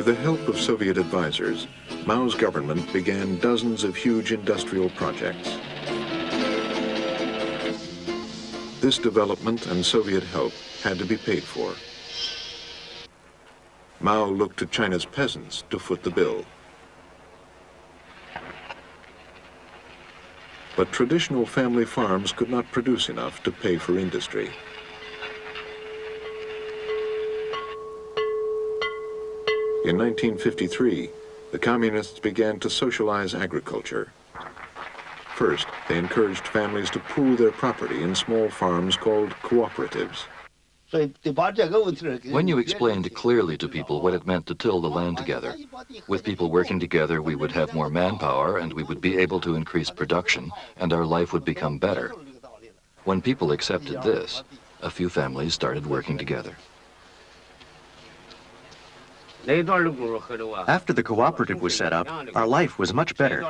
With the help of Soviet advisors, Mao's government began dozens of huge industrial projects. This development and Soviet help had to be paid for. Mao looked to China's peasants to foot the bill. But traditional family farms could not produce enough to pay for industry. In 1953, the communists began to socialize agriculture. First, they encouraged families to pool their property in small farms called cooperatives. When you explained clearly to people what it meant to till the land together, with people working together, we would have more manpower and we would be able to increase production and our life would become better. When people accepted this, a few families started working together. After the cooperative was set up, our life was much better.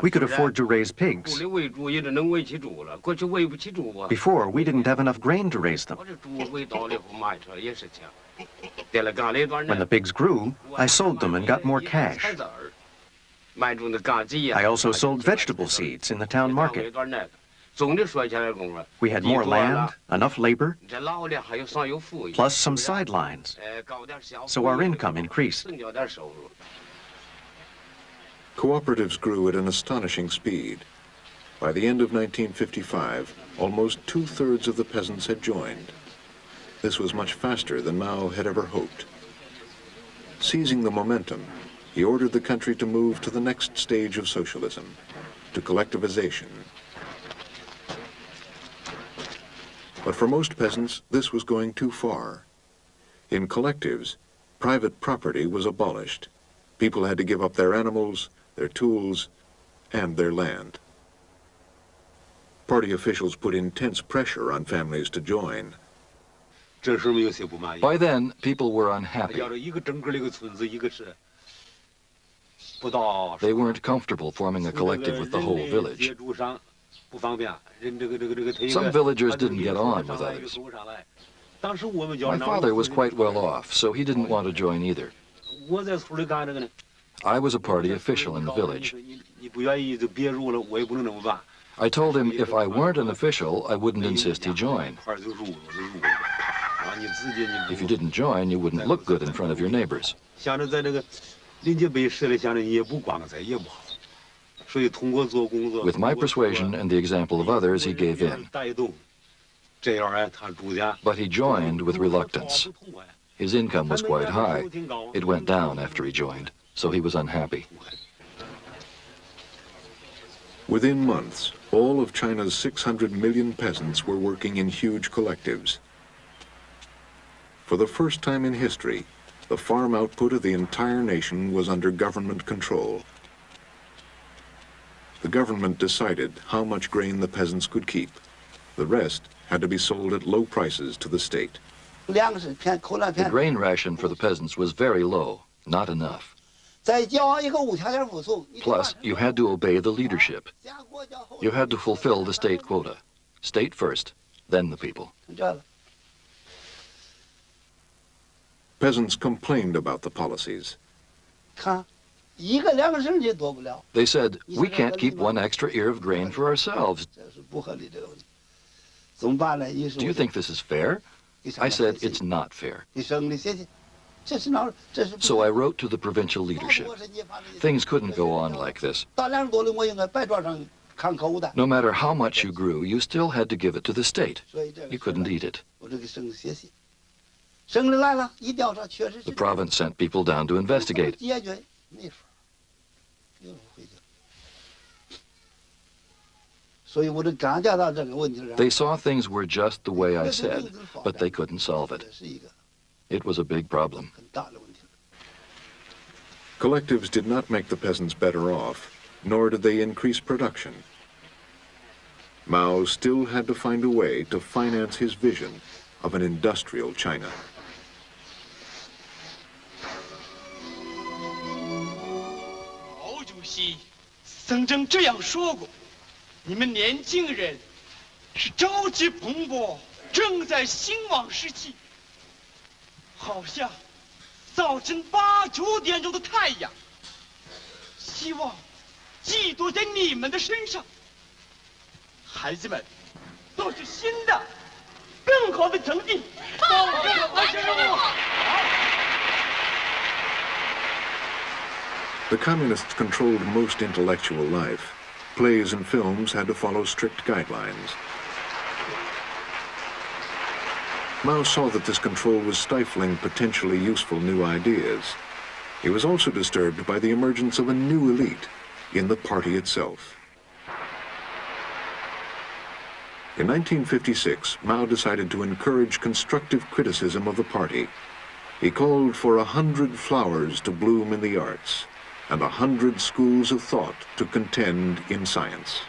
We could afford to raise pigs. Before, we didn't have enough grain to raise them. When the pigs grew, I sold them and got more cash. I also sold vegetable seeds in the town market. We had more land, enough labor, plus some sidelines, so our income increased. Cooperatives grew at an astonishing speed. By the end of 1955, almost two-thirds of the peasants had joined. This was much faster than Mao had ever hoped. Seizing the momentum, he ordered the country to move to the next stage of socialism, to collectivization. But for most peasants, this was going too far. In collectives, private property was abolished. People had to give up their animals, their tools, and their land. Party officials put intense pressure on families to join. By then, people were unhappy. They weren't comfortable forming a collective with the whole village. Some villagers didn't get on with others. My father was quite well off, so he didn't want to join either. I was a party official in the village. I told him if I weren't an official, I wouldn't insist he join. If you didn't join, you wouldn't look good in front of your neighbors. With my persuasion and the example of others, he gave in. But he joined with reluctance. His income was quite high. It went down after he joined, so he was unhappy. Within months, all of China's 600 million peasants were working in huge collectives. For the first time in history, the farm output of the entire nation was under government control. The government decided how much grain the peasants could keep. The rest had to be sold at low prices to the state. The grain ration for the peasants was very low, not enough. Plus, you had to obey the leadership. You had to fulfill the state quota. State first, then the people. Peasants complained about the policies. They said, we can't keep one extra ear of grain for ourselves. Do you think this is fair? I said, it's not fair. So I wrote to the provincial leadership. Things couldn't go on like this. No matter how much you grew, you still had to give it to the state. You couldn't eat it. The province sent people down to investigate. They saw things were just the way I said, but they couldn't solve it. It was a big problem. Collectives did not make the peasants better off, nor did they increase production. Mao still had to find a way to finance his vision of an industrial China. 曾经这样说过：“你们年轻人是朝气蓬勃、正在兴旺时期。好像早晨8、9点钟的太阳，希望寄托在你们的身上。孩子们都是新的、更好的成绩。完成任务。 The communists controlled most intellectual life. Plays and films had to follow strict guidelines. Mao saw that this control was stifling potentially useful new ideas. He was also disturbed by the emergence of a new elite in the party itself. In 1956, Mao decided to encourage constructive criticism of the party. He called for 100 flowers to bloom in the arts and 100 schools of thought to contend in science.